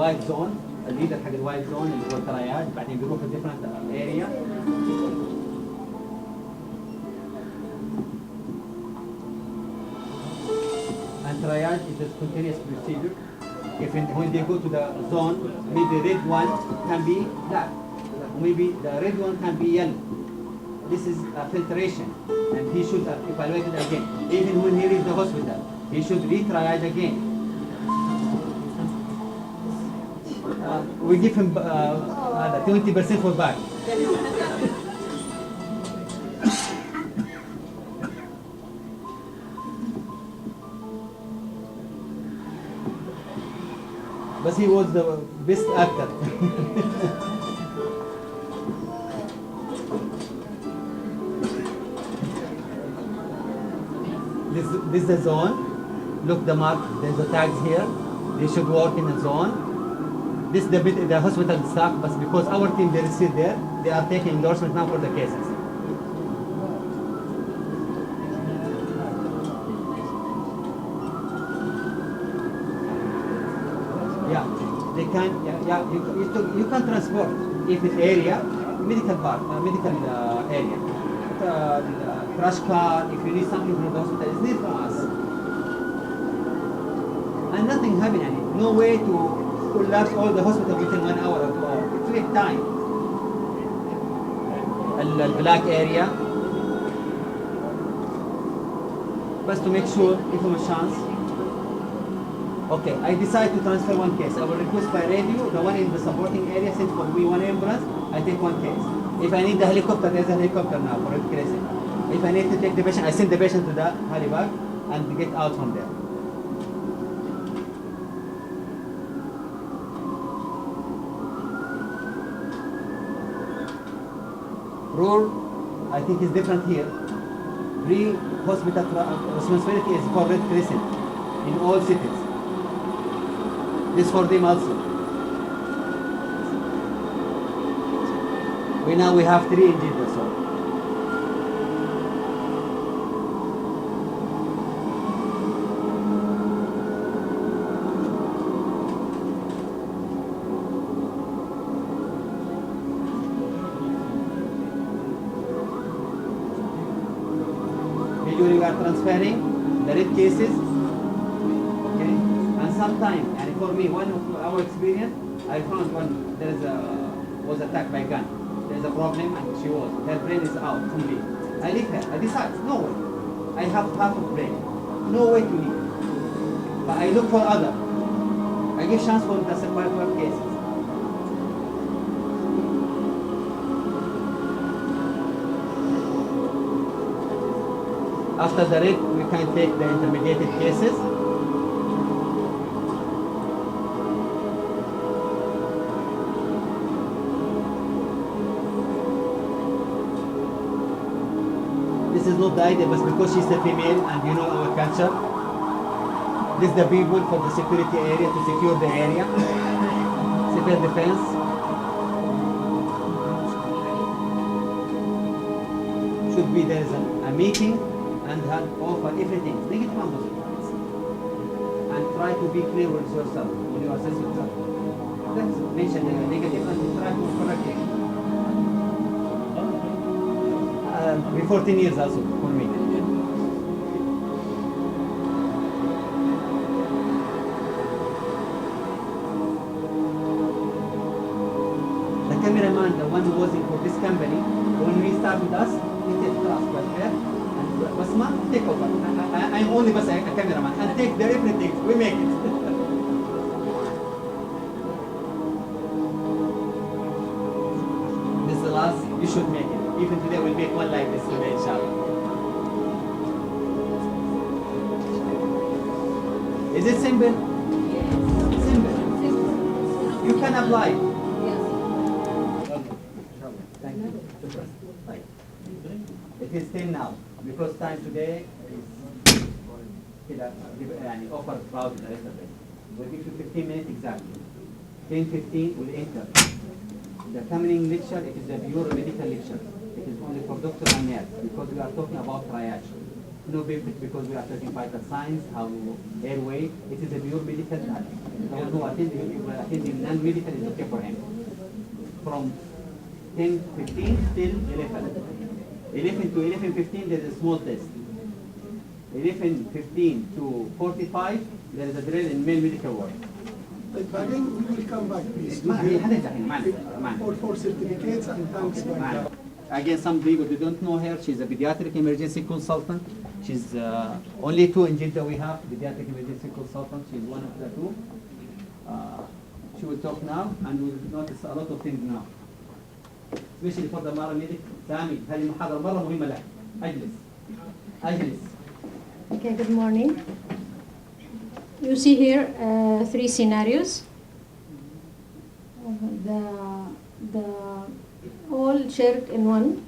الوايت زون، الليدر حق الوايت زون اللي هو الترايات، بعدين بيروح في different area. And triad is a spontaneous procedure. When they go to the zone, maybe the red one can be black, maybe the red one can be yellow. This is a filtration, and he should evaluate it again. Even when he reaches the hospital, he should re-triage again. We give him 20% for back. But he was the best actor. This is the zone. Look the mark, there's the tags here. They should work in the zone. This is the hospital staff, but because our team they sit there, they are taking endorsement now for the cases. Yeah, they can. You can transport if it's area, medical part, medical area. Crash car, if you need something from the hospital, it's near from us. And nothing happened. No way to collapse all the hospital within 1 hour or 2 hours. It takes time. The black area. But to make sure, give them a chance. Okay, I decide to transfer one case. I will request by radio, the one in the supporting area, since for me one ambulance, I take one case. If I need the helicopter, there's a helicopter now for Red Crescent. If I need to take the patient, I send the patient to the helipad and get out from there. Rule, I think is different here. Pre-hospital responsibility is for Red Crescent in all cities. This for them also. We have 3 engineers. So. Usually we are transferring the red cases, okay? And sometimes, and for me, one of our experience, I found one was attacked by gun. There's a problem, and her brain is out completely. I leave her. I decide, no way. I have half of brain, no way to leave. But I look for other. I give chance for the survival cases. After the red, we can take the intermediate cases. This is not the idea, but because she's a female and you know our culture. This is the people for the security area to secure the area. Civil defense. Should be there is a meeting and offer everything, negative and positive. And try to be clear with yourself when you assess yourself. Let's mention the negative and try to correct it. Before 10 years also for me. The cameraman, the one who was in for this company, when we start with us, he takes us Bajaber and Basma, take over. I'm only a cameraman and take the everything, we make it. This is the last, you should make it. Even today we'll make one like this today, inshallah. Is it simple? Yes. Simple. You can apply. Yes. Okay. Thank you. It is 10 now, because time today is offer crowd the rest of it. We'll give you 15 minutes exactly. 10:15 will enter. The coming lecture, it is a pure medical lecture. It is only for doctor and nurse, because we are talking about triage. No benefit because we are talking vital signs, how airway. It is a pure medical knowledge. Those who attending non-medical is okay for him. From 10:15 till 11. 11 to 11:15 there is a small test. 11:15 to 45 there is a drill in male medical work. بعدين we will come back please. هي حترجع هنا معنا. For certificates and thanks. Again, some people they don't know her. She's a pediatric emergency consultant. She's only two in Jeddah we have pediatric emergency consultant. She's one of the two. She will talk now and we'll notice a lot of things now. Especially for the paramedic. سامي هذه المحاضرة مرة مهمة لك. أجلس. Okay, good morning. You see here three scenarios. The all shared in one,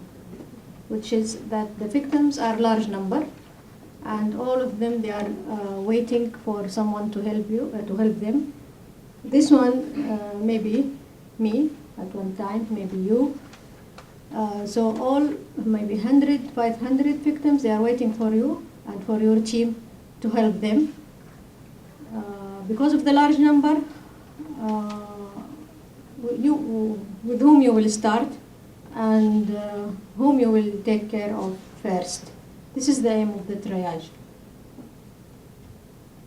which is that the victims are large number, and all of them they are waiting for someone to help them. This one maybe me at one time, maybe you. So all maybe 100, 500 victims, they are waiting for you and for your team to help them. Because of the large number, with whom you will start and whom you will take care of first. This is the aim of the triage.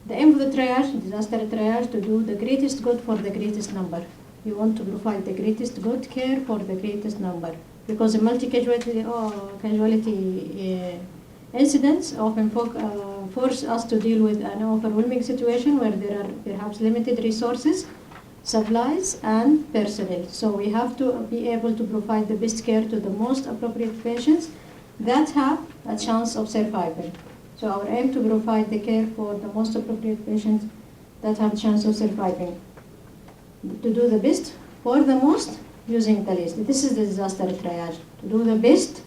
The aim of the triage, disaster triage, to do the greatest good for the greatest number. You want to provide the greatest good care for the greatest number. Because the multi-casualty incidents often force us to deal with an overwhelming situation where there are perhaps limited resources, supplies, and personnel. So we have to be able to provide the best care to the most appropriate patients that have a chance of survival. So our aim to provide the care for the most appropriate patients that have a chance of surviving. To do the best for the most using the least. This is the disaster triage. To do the best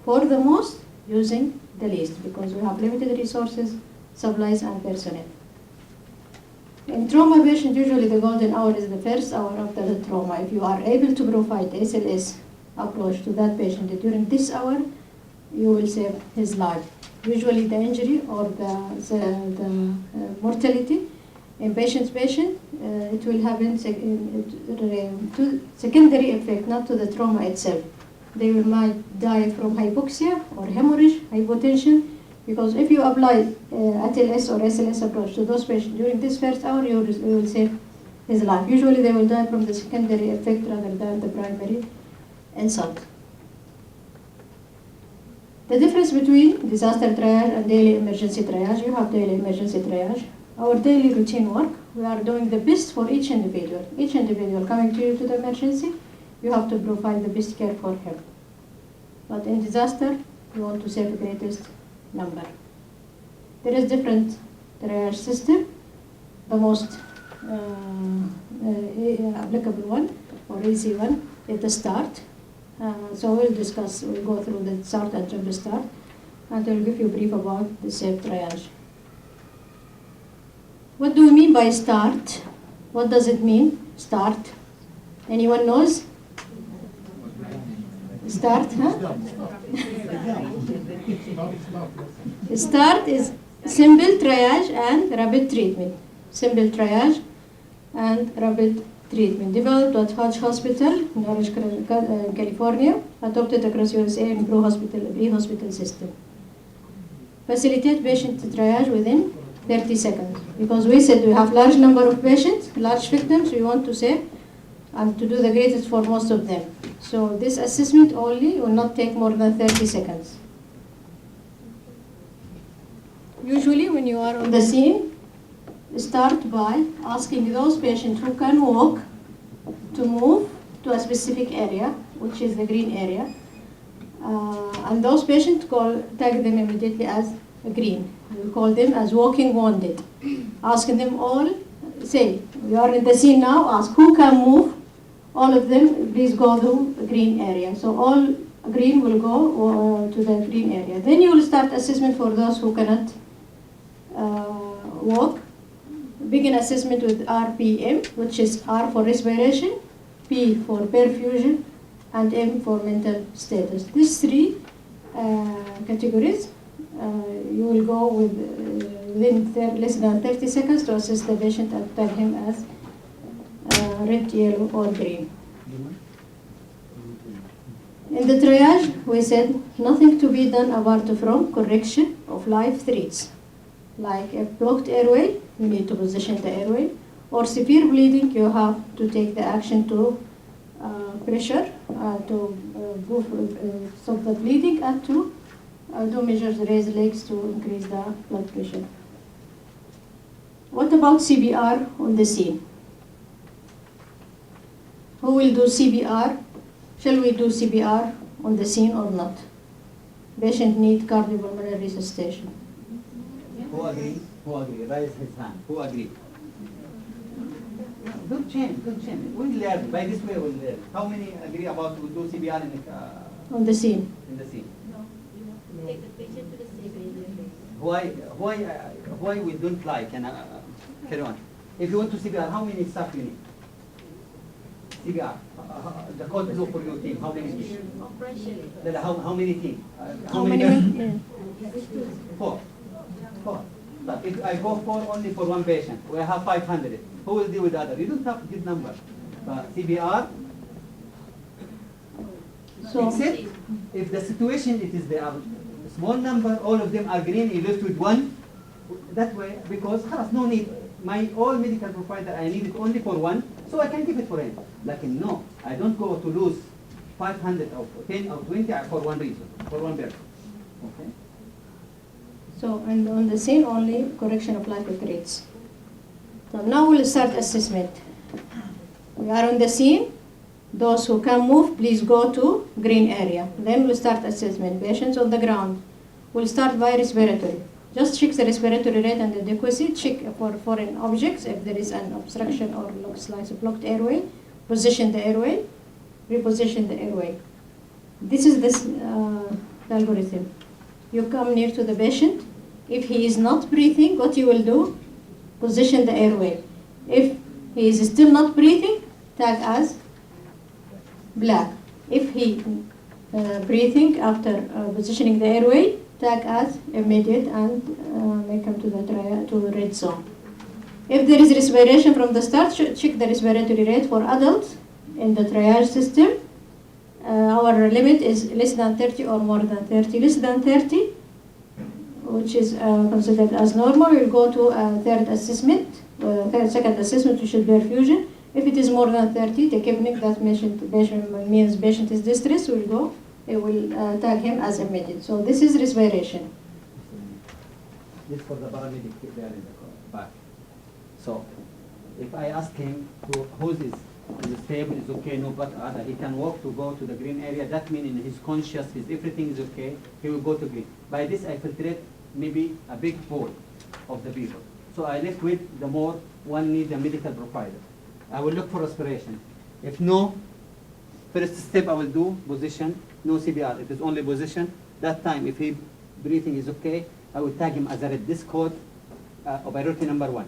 for the most using the least, because we have limited resources, supplies, and personnel. In trauma patient, usually the golden hour is the first hour after the trauma. If you are able to provide SLS approach to that patient during this hour, you will save his life. Usually the injury or the mortality in patient, it will happen to secondary effect, not to the trauma itself. They might die from hypoxia or hemorrhage, hypotension, because if you apply ATLS or SLS approach to those patients during this first hour, you will save his life. Usually they will die from the secondary effect rather than the primary insult. The difference between disaster triage and daily emergency triage, you have daily emergency triage. Our daily routine work, we are doing the best for each individual. Each individual coming to you to the emergency, you have to provide the best care for him. But in disaster, you want to save the greatest number. There is different triage system. The most applicable one or easy one is the START. So we'll go through the START and jump start, and I'll give you a brief about the safe triage. What do we mean by START? What does it mean, START? Anyone knows? START, huh? START is simple triage and rapid treatment. Simple triage and rapid treatment. Developed at Hodge Hospital in Orange, California. Adopted across USA in pre-hospital system. Facilitate patient triage within 30 seconds. Because we said we have large number of patients, large victims, we want to save and to do the greatest for most of them. So this assessment only will not take more than 30 seconds. Usually when you are on the scene, start by asking those patients who can walk to move to a specific area, which is the green area. And those patients tag them immediately as green. We call them as walking wounded. Asking them all, say, we are in the scene now, ask who can move. All of them, please go to the green area. So all green will go to the green area. Then you will start assessment for those who cannot walk. Begin assessment with RPM, which is R for respiration, P for perfusion, and M for mental status. These three categories, you will go with within less than 30 seconds to assess the patient and tag him as red, yellow, or green. In the triage, we said nothing to be done apart from correction of live threats. Like a blocked airway, you need to position the airway, or severe bleeding, you have to take the action to pressure, to stop the bleeding, and to do measures, raise legs to increase the blood pressure. What about CPR on the scene? Who will do CPR? Shall we do CPR on the scene or not? Patient need cardiopulmonary resuscitation. Who agree? Who agree? Raise his hand. Who agree? Don't change, don't change. We'll learn. By this way, we'll learn. How many agree about we'll do CPR On the scene. in the scene? Take the patient to the CPR. Why we don't like? And carry on. If you want to CPR, how many staff you need? CPR. The code blue for your team. How many team? Operation. How many team? How many men? Four. But if I go only for one patient, we have 500. Who will deal with the other? You don't have to give number. CPR. So, Except if the situation it is there are small number, all of them are green, you left with one. That way, because no need. My all medical provider, I need it only for one, so I can give it for him. Like no, I don't go to lose 500 or 10 or 20 for one reason, for one person. Okay. so and on the scene only correction of live threats. So now we'll start assessment. We are on the scene. Those who can move, please go to green area. Then we'll start assessment. Patients on the ground. We'll start by respiratory. Just check the respiratory rate and adequacy. Check for foreign objects if there is an obstruction or looks like a blocked airway. Position the airway. Reposition the airway. This is the algorithm. You come near to the patient. If he is not breathing, what you will do? Position the airway. If he is still not breathing, tag as black. If he breathing after positioning the airway, tag as immediate and make him to the red zone. If there is respiration from the start, check the respiratory rate for adults in the triage system. Our limit is less than 30 or more than 30. Less than 30, which is considered as normal, we'll go to a second assessment, which is perfusion. If it is more than 30, the technique that means patient is distressed, it will tag him as immediate. So this is respiration. This for the paramedic there in the back. So if I ask him to who's is stable, is okay, no but other, he can walk to go to the green area. That means in his conscious, everything is okay, he will go to green. By this I filtrate maybe a big pool of the people. So I left with the more one needs a medical provider. I will look for respiration. If no, first step I will do position, no CPR. If it's only position, that time if he breathing is okay, I will tag him as a red. This code priority number 1.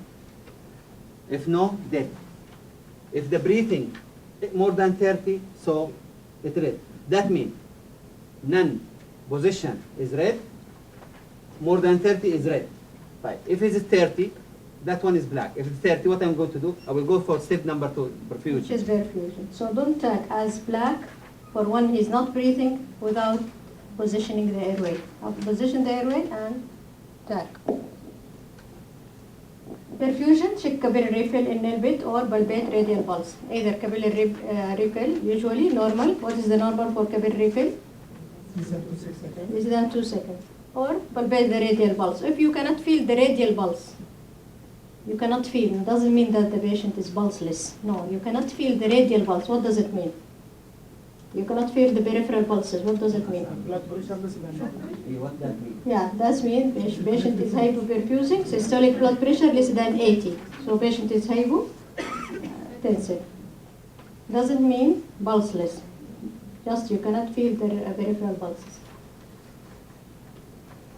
If no, dead. If the breathing more than 30, so it's red. That means none position is red, more than 30 is red. Right. If it is 30, that one is black. If it's 30, what I'm going to do, I will go for step number 2, perfusion. Which is perfusion. So don't tag as black for when he's not breathing without positioning the airway. I'll position the airway and tag. Perfusion, check capillary refill in bit or palpate radial pulse. Either capillary refill, usually normal. What is the normal for capillary refill? Less than 2 seconds. Or palpate the radial pulse. If you cannot feel the radial pulse, you cannot feel, it doesn't mean that the patient is pulseless. No, you cannot feel the radial pulse. What does it mean? You cannot feel the peripheral pulses. What does it mean? What that mean? Yeah, that means patient is hypoperfusing, systolic blood pressure less than 80. So patient is hypotensive. Doesn't mean pulseless. Just you cannot feel the peripheral pulses.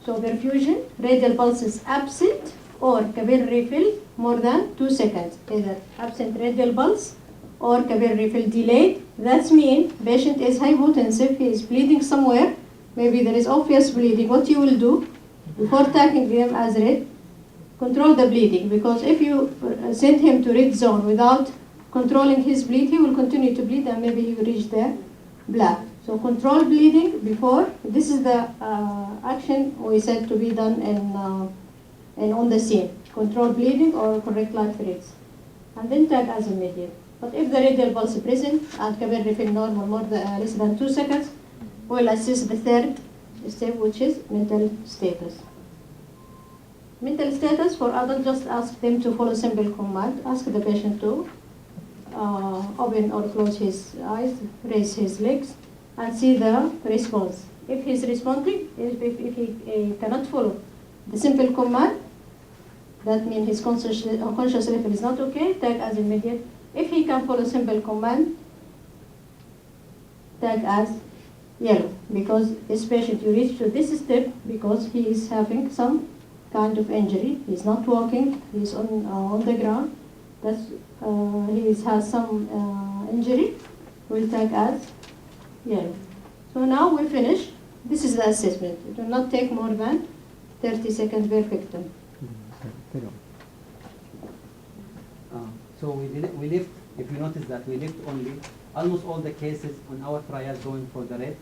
So perfusion, radial pulse is absent or capillary refill more than 2 seconds. Either absent radial pulse or capillary refill delayed. That means patient is hypotensive, he is bleeding somewhere. Maybe there is obvious bleeding. What you will do, before tagging them as red, control the bleeding, because if you send him to red zone without controlling his bleed, he will continue to bleed and maybe he will reach the black. So control bleeding before. This is the action we said to be done in on the scene. Control bleeding or correct life rates. And then tag as immediate. But if the radial pulse is present and Kabir refill normal less than 2 seconds, we'll assess the third step, which is mental status. Mental status for adults, just ask them to follow simple command. Ask the patient to open or close his eyes, raise his legs, and see the response. If he's responding, if he cannot follow the simple command, that means his conscious level is not okay, tag as immediate. If he can follow simple command, tag as yellow, because this patient, you reach to this step because he is having some kind of injury. He's not walking, he's on the ground, that's, he has some injury, we'll tag as yellow. So now we finish. This is the assessment. It will not take more than 30 seconds per victim. So we lift, if you notice that we lift only, almost all the cases on our trials going for the red,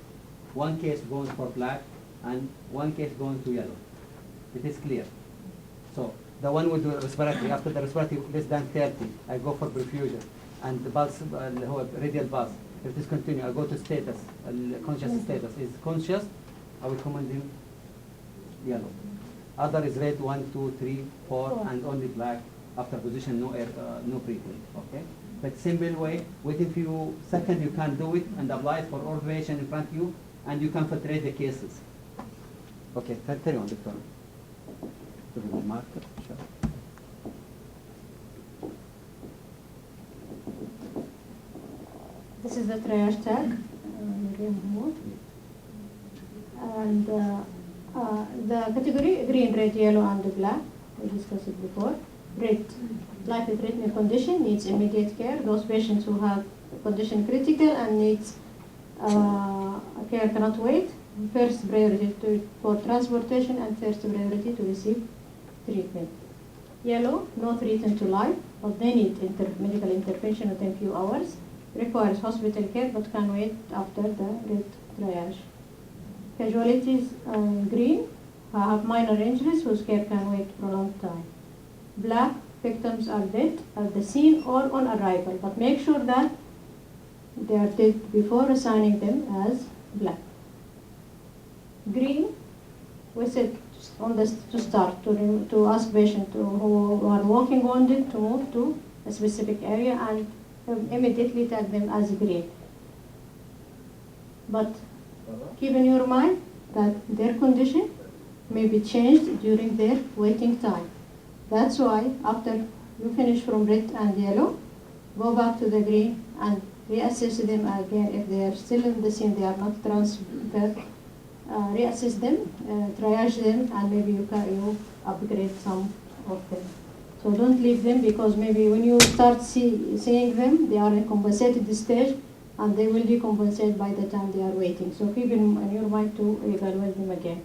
one case going for black, and one case going to yellow. It is clear. So the one with the respiratory, after the respiratory less than 30, I go for perfusion, and the pulse, radial pulse. If it is continue, I go to status, conscious status. Is conscious, I will command him yellow. Other is red, 1, 2, 3, 4, and only black. After position, no air, no breathing, okay? But simple way, within few seconds you can do it and apply it for all patient in front of you, and you can filtrate the cases. Okay, carry on, Doctor. This is the triage tag. And the category green, red, yellow, and black. We discussed it before. Red, life-threatening condition, needs immediate care. Those patients who have condition critical and needs care cannot wait. First priority for transportation and first priority to receive treatment. Yellow, no threat to life, but they need medical intervention within a few hours. Requires hospital care but can wait after the red triage. Casualties green, have minor injuries whose care can wait prolonged time. Black, victims are dead at the scene or on arrival, but make sure that they are dead before assigning them as black. Green, we said to start, to ask patients who are walking wounded to move to a specific area and immediately tag them as green. But keep in your mind that their condition may be changed during their waiting time. That's why after you finish from red and yellow, go back to the green and reassess them again. If they are still in the scene, they are not transferred, reassess them, triage them, and maybe you upgrade some of them. So don't leave them, because maybe when you start seeing them, they are in compensated stage and they will decompensate by the time they are waiting. So keep in your mind to evaluate them again.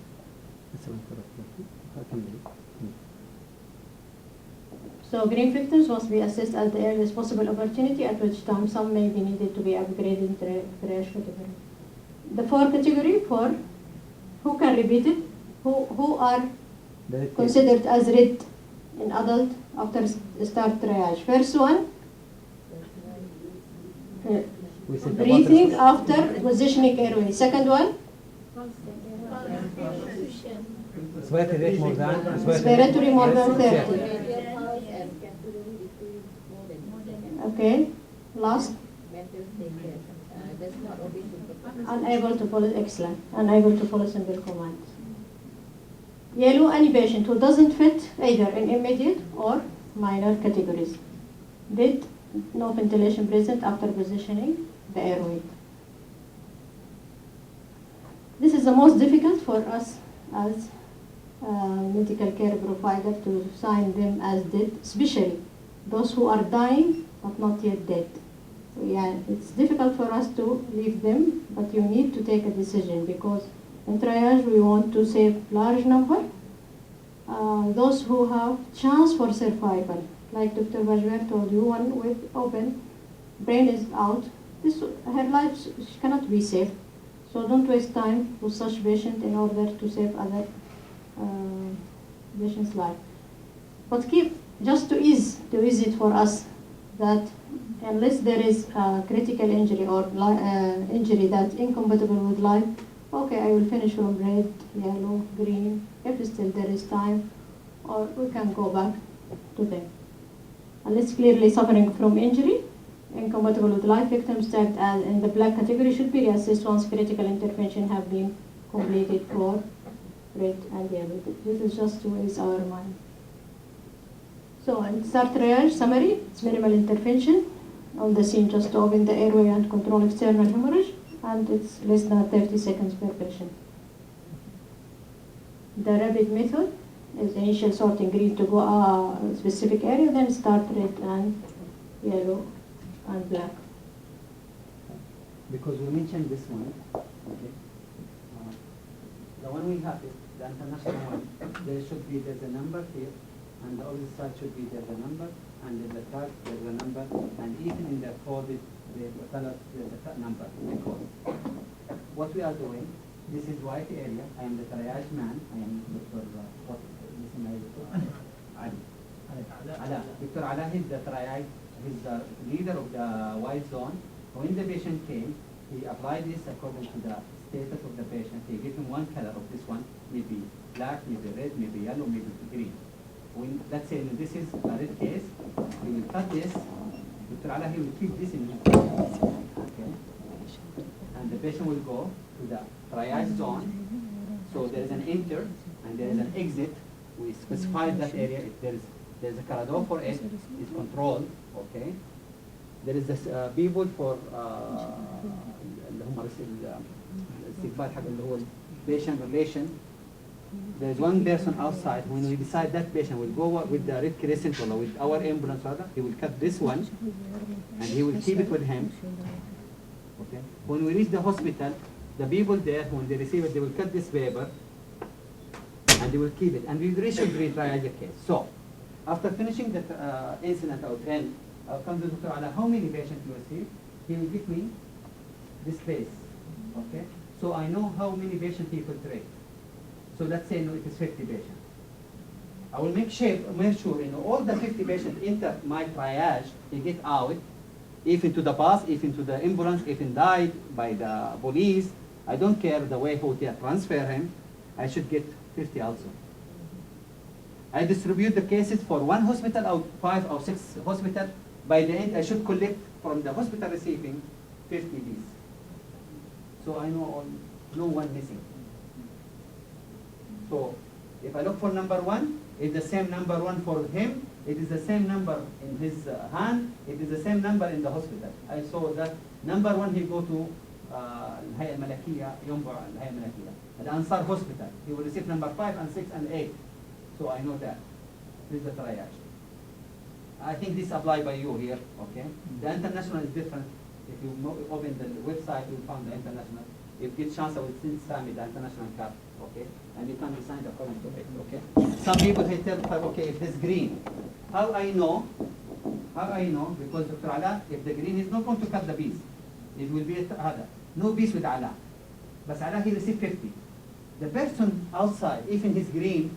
So green victims must be assessed at the earliest possible opportunity, at which time some may be needed to be upgraded in triage category. The 4 category for who can repeat it, who are considered as red in adult after start triage. First one, breathing after positioning airway. Second one, respiratory more than 30. Okay, last, unable to follow, excellent, unable to follow simple commands. Yellow, any patient who doesn't fit either in immediate or minor categories. Dead, no ventilation present after positioning the airway. This is the most difficult for us as medical care provider to sign them as dead, especially those who are dying but not yet dead. So yeah, it's difficult for us to leave them, but you need to take a decision, because in triage we want to save large number those who have chance for survival. Like Dr. Bajaber told you, one with open brain is out. Her life she cannot be saved. So don't waste time with such patient in order to save other patients' life. But just to ease it for us, that unless there is a critical injury or injury that's incompatible with life, okay, I will finish from red, yellow, green, if still there is time, or we can go back to them. Unless clearly suffering from injury, incompatible with life, victims tagged as in the black category should be reassessed once critical intervention have been completed for red and yellow. This is just to ease our mind. So in start triage summary, it's minimal intervention on the scene just to open the airway and control external hemorrhage, and it's less than 30 seconds per patient. The rapid method is initial sorting green to go a specific area, then start red and yellow and black. Because we mentioned this one, okay. The one we have is the international one. There's a number here, and the other side should be there's a number, and there's a tag, there's a number, and even in the coded, there's a number, the code. What we are doing, this is white area. I am the triage man. I am Dr. Ala. Dr. Ala is the triage. He's the leader of the white zone. When the patient came, he applied this according to the status of the patient. He gave him one color of this one, maybe black, maybe red, maybe yellow, maybe green. When, let's say this is a red case, he will cut this. Dr. Ala, he will keep this in his pocket. Okay. And the patient will go to the triage zone. So there is an enter and there is an exit. We specified that area. If there's a corridor for it, it's controlled. Okay. There is this people for اللي هم الاستقبال حق اللي هو patient relation. There is one person outside. When we decide that patient will go with the red crescent or with our ambulance rather, he will cut this one and he will keep it with him. Okay. When we reach the hospital, the people there, when they receive it, they will cut this paper and they will keep it. And we should retriage the case. So, after finishing the incident out, and I'll come to Dr. Ala, how many patients you receive? He will give me this place. Okay? So I know how many patients he could treat. So let's say no, it is 50 patients. I will make sure all the 50 patients enter my triage, they get out, even to the bus, even to the ambulance, even died by the police. I don't care the way how they transfer him. I should get 50 also. I distribute the cases for one hospital or 5 or 6 hospitals. By the end, I should collect from the hospital receiving 50 these. So I know no one missing. So if I look for number 1, it's the same number 1 for him. It is the same number in his hand. It is the same number in the hospital. I saw that number 1 he go to الهيئة الملكية ينبع الهيئة الملكية. The Ansar Hospital. He will receive number 5 and 6 and 8. So I know that. This is the triage. I think this applies by you here, okay? The international is different. If you open the website, you will find the international. If you get chance, I will send Sammy the international card, okay? And you can design according to it, okay? Some people they tell, okay, if it's green, how I know? Because Dr. Ala, if the green is not going to cut the piece, it will be other. No piece with Ala. But Ala, he received 50. The person outside, even his green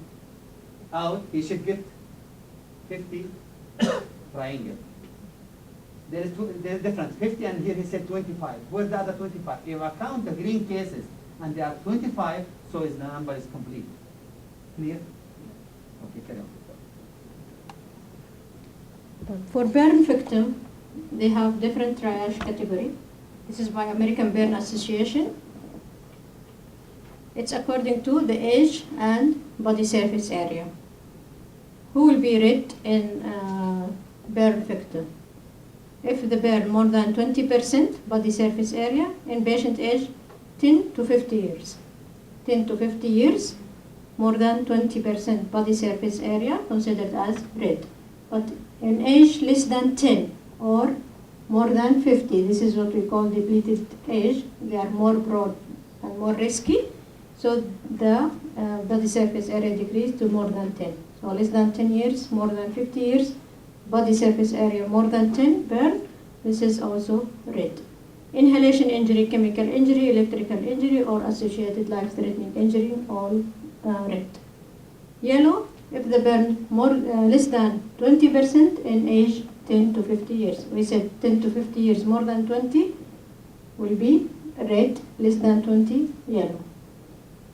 out, he should get 50 triangle. There is difference, 50 and here he said 25. Where's the other 25? If I count the green cases and there are 25, so the number is complete. Clear? Okay, carry on. For burn victim, they have different triage category. This is by American Burn Association. It's according to the age and body surface area. Who will be rated in burn victim? If the burn more than 20% body surface area in patient age 10 to 50 years. 10 to 50 years, more than 20% body surface area considered as red. But in age less than 10 or more than 50, this is what we call depleted age. They are more broad and more risky. So the body surface area decreased to more than 10. So less than 10 years, more than 50 years, body surface area more than 10 burn. This is also red. Inhalation injury, chemical injury, electrical injury, or associated life-threatening injury, all red. Yellow, if the burn less than 20% in age 10 to 50 years. We said 10 to 50 years, more than 20 will be red, less than 20 yellow.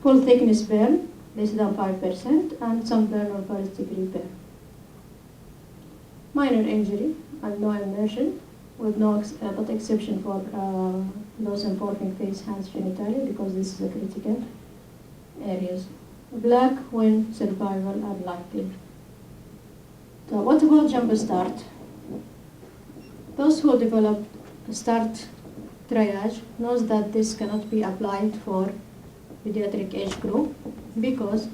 Full thickness burn, less than 5%, and some burn or first degree burn. Minor injury and no immersion, with no but exception for those involving face, hands, genitalia, because this is a critical areas. Black when survival are likely. So what about jump start? Those who develop start triage knows that this cannot be applied for pediatric age group, because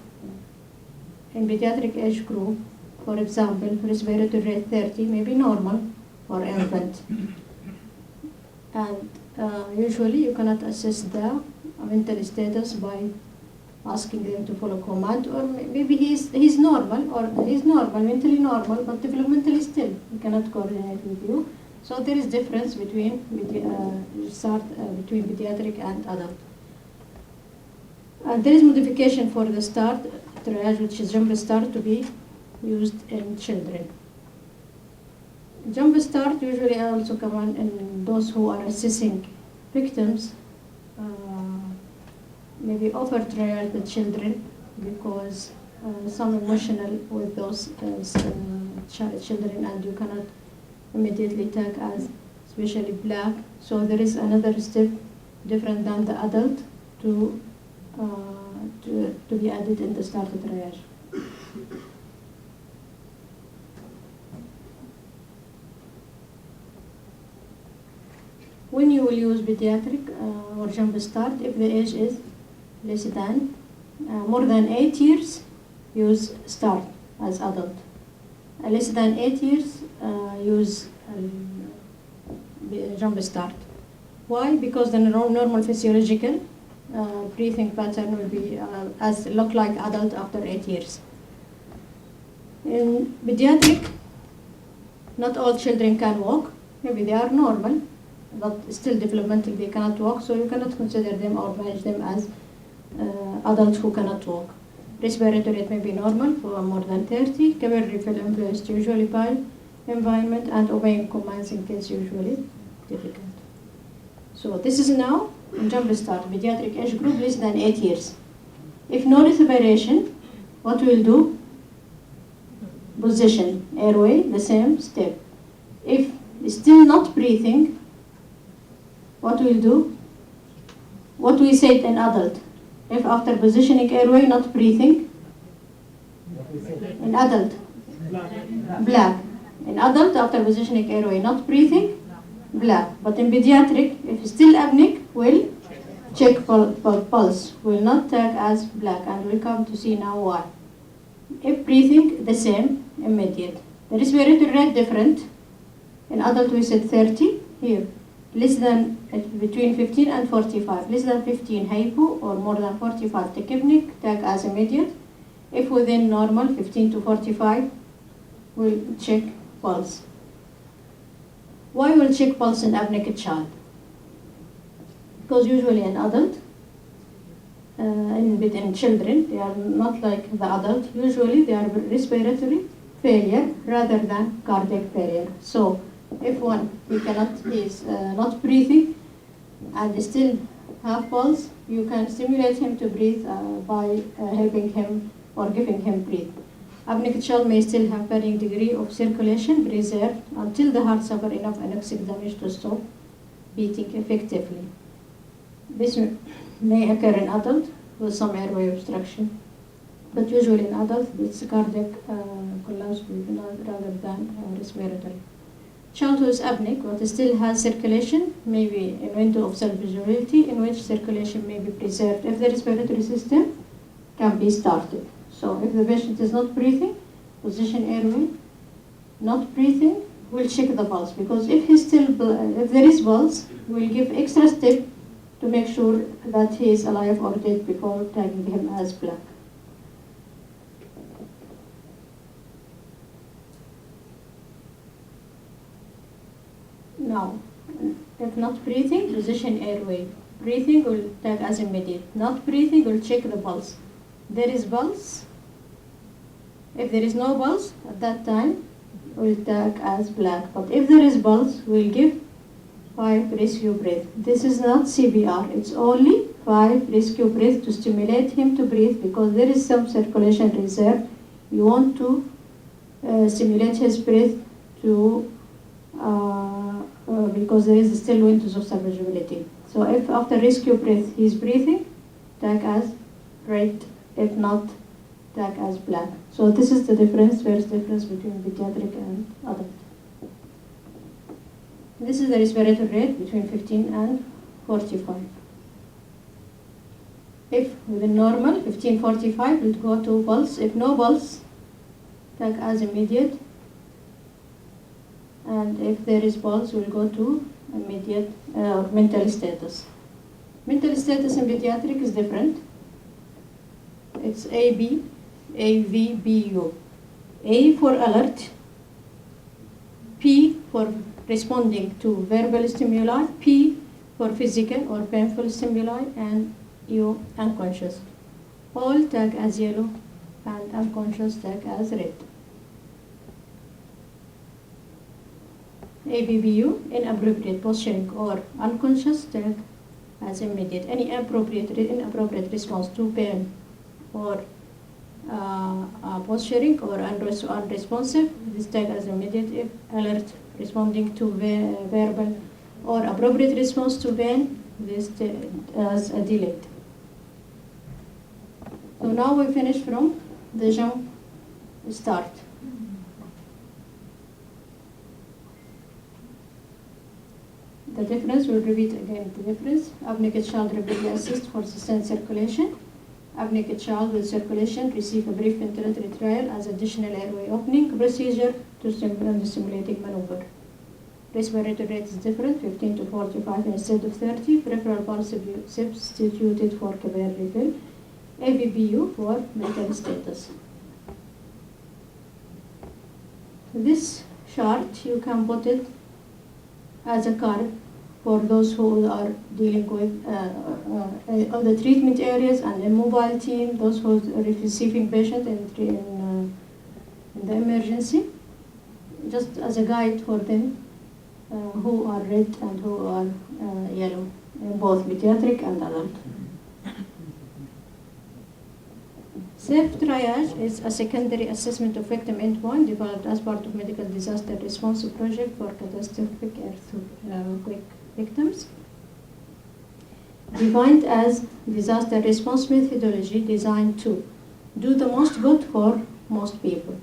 in pediatric age group, for example, respiratory rate 30 may be normal for infant, and usually you cannot assess the mental status by asking them to follow command, or maybe he's normal, or he's normal, mentally normal, but developmentally still he cannot coordinate with you. So there is difference between between pediatric and adult. And there is modification for the start triage, which is jump start, to be used in children. Jump start usually also common in those who are assessing victims. Maybe offer triage with children, because some emotional with those children, and you cannot immediately tag as especially black. So there is another step different than the adult to be added in the start triage. When you will use pediatric or jump start, if the age is less than, more than 8 years, use start as adult. Less than 8 years, use jump start. Why? Because the normal physiological breathing pattern will be look like adult after 8 years. In pediatric, not all children can walk. Maybe they are normal, but still developmental, they cannot walk, so you cannot consider them or manage them as adults who cannot walk. Respiratory rate may be normal for more than 30. Capillary fill influenced usually by environment, and obeying commands in kids usually difficult. So this is now in jump start, pediatric age group less than 8 years. If no respiration, what we'll do? Position, airway, the same step. If still not breathing, what we'll do? What we said in adult. If after positioning airway not breathing, in adult, black. In adult, after positioning airway not breathing, black. But in pediatric, if still apneic, we'll check pulse, will not tag as black, and we'll come to see now why. If breathing, the same, immediate. The respiratory rate different. In adult we said 30, here. Less than, between 15 and 45. Less than 15, hypo, or more than 45, tachypneic, tag as immediate. If within normal, 15 to 45, we'll check pulse. Why we'll check pulse in apneic child? Because usually in adult, in children, they are not like the adult. Usually they are respiratory failure rather than cardiac failure. So if he is not breathing and still have pulse, you can stimulate him to breathe by helping him or giving him breathe. Apneic child may still have varying degree of circulation preserved until the heart suffer enough anoxic damage to stop beating effectively. This may occur in adult with some airway obstruction, but usually in adult it's cardiac collapse rather than respiratory. Child who is apneic but still has circulation may be a window of self-visuality in which circulation may be preserved if the respiratory system can be started. So if the patient is not breathing, position airway, not breathing, we'll check the pulse, because if there is pulse, we'll give extra step to make sure that he is alive or dead before tagging him as black. Now, if not breathing, position airway. Breathing will tag as immediate. Not breathing will check the pulse. There is pulse. If there is no pulse, at that time, we'll tag as black. But if there is pulse, we'll give 5 rescue breath. This is not CPR. It's only 5 rescue breath to stimulate him to breathe, because there is some circulation reserve. You want to stimulate his breath to because there is still windows of survivability. So if after rescue breath he is breathing, tag as red. If not, tag as black. So this is the difference, first difference between pediatric and adult. This is the respiratory rate between 15 and 45. If within normal, 15-45, we'll go to pulse. If no pulse, tag as immediate. And if there is pulse, we'll go to immediate mental status. Mental status in pediatric is different. It's AB, AV, BU. A for alert, P for responding to verbal stimuli, P for physical or painful stimuli, and U unconscious. All tag as yellow and unconscious tag as red. ABBU, inappropriate posturing or unconscious tag as immediate. Any inappropriate response to pain or posturing or unresponsive, this tag as immediate. If alert, responding to verbal or appropriate response to pain, this as a delayed. So now we finish from the jump start. The difference, we'll repeat again the difference. Apneic child rapidly assist for sustained circulation. Apneic child with circulation receive a brief ventilatory trial as additional airway opening procedure to stimulating maneuver. Respiratory rate is different, 15 to 45 instead of 30. Peripheral pulse substituted for capillary refill. ABBU for mental status. This chart, you can put it as a card for those who are dealing with other treatment areas and a mobile team, those who are receiving patients in the emergency, just as a guide for them who are red and who are yellow, in both pediatric and adult. Safe triage is a secondary assessment of victim endpoint developed as part of medical disaster response project for catastrophic earthquake victims. Defined as disaster response methodology designed to do the most good for most people.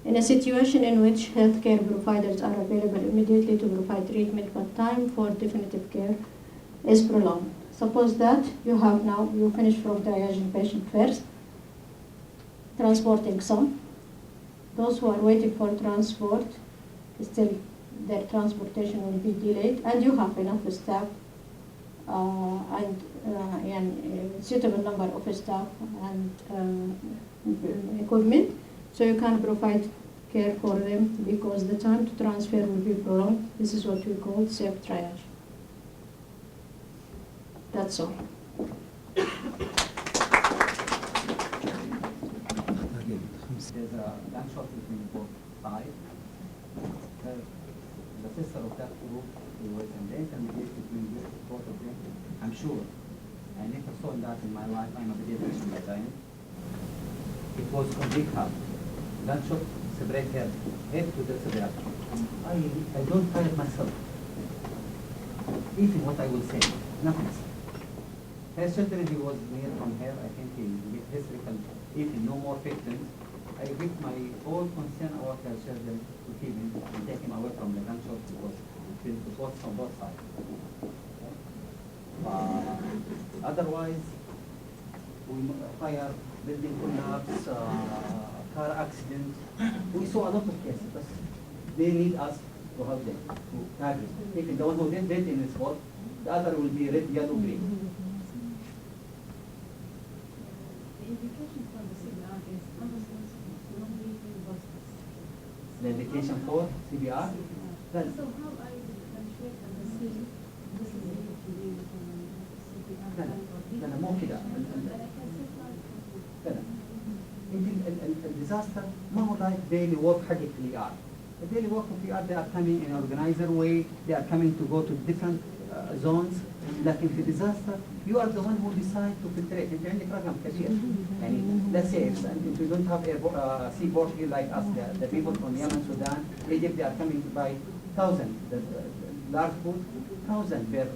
In a situation in which healthcare providers are available immediately to provide treatment, but time for definitive care is prolonged. Suppose that you finish from triaging patient first, transporting some. Those who are waiting for transport, still their transportation will be delayed, and you have enough staff and suitable number of staff and equipment, so you can provide care for them because the time to transfer will be prolonged. This is what we call safe triage. That's all. There's a gunshot between both sides. The sister of that group who was in the intermediate between both of them, I'm sure. I never saw that in my life. I'm a pediatrician by then. It was complete heart. Gunshot, separate head to the separate. I don't tire myself. Even what I will say, nothing. Her children, he was near from her. I think he historical, even no more victims. I give my whole concern about her children to keep him and take him away from the gunshot because it was on both sides. Otherwise, fire, building collapse, car accident. We saw a lot of cases, but they need us to help them, to target. If the one who did in the spot, the other will be red, yellow, green. indication for the CBR is ambulance normally reimburses. The indication for CBR. Then So how I differentiate and see this is needed to be CBR لا لا لا مو كده. لا لا انت الديزاستر ما هو لايك ديلي ورك حقك في الاي ار. الديلي ورك في الاي ار they are coming in organizer way, they are coming to go to different zones. لكن في disaster you are the one who decide to filtrate. انت عندك رقم كبير. يعني let's say if you don't have a seaport here like us, the people from Yemen, Sudan, Egypt, they are coming by thousands. The large food, 1,000 per.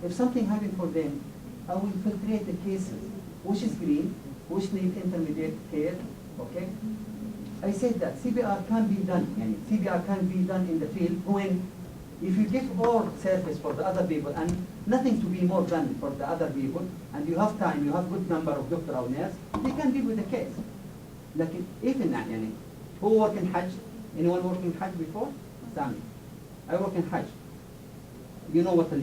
If something happened for them, I will filtrate the cases. Which is green, which need intermediate care, okay? I said that CBR can be done, and CBR can be done in the field when, if you give all service for the other people and nothing to be more done for the other people, and you have time, you have good number of doctor or nurse, they can deal with the case. لكن even that, يعني who work in Hajj? Anyone work in Hajj before? Sami. I work in Hajj. You know what the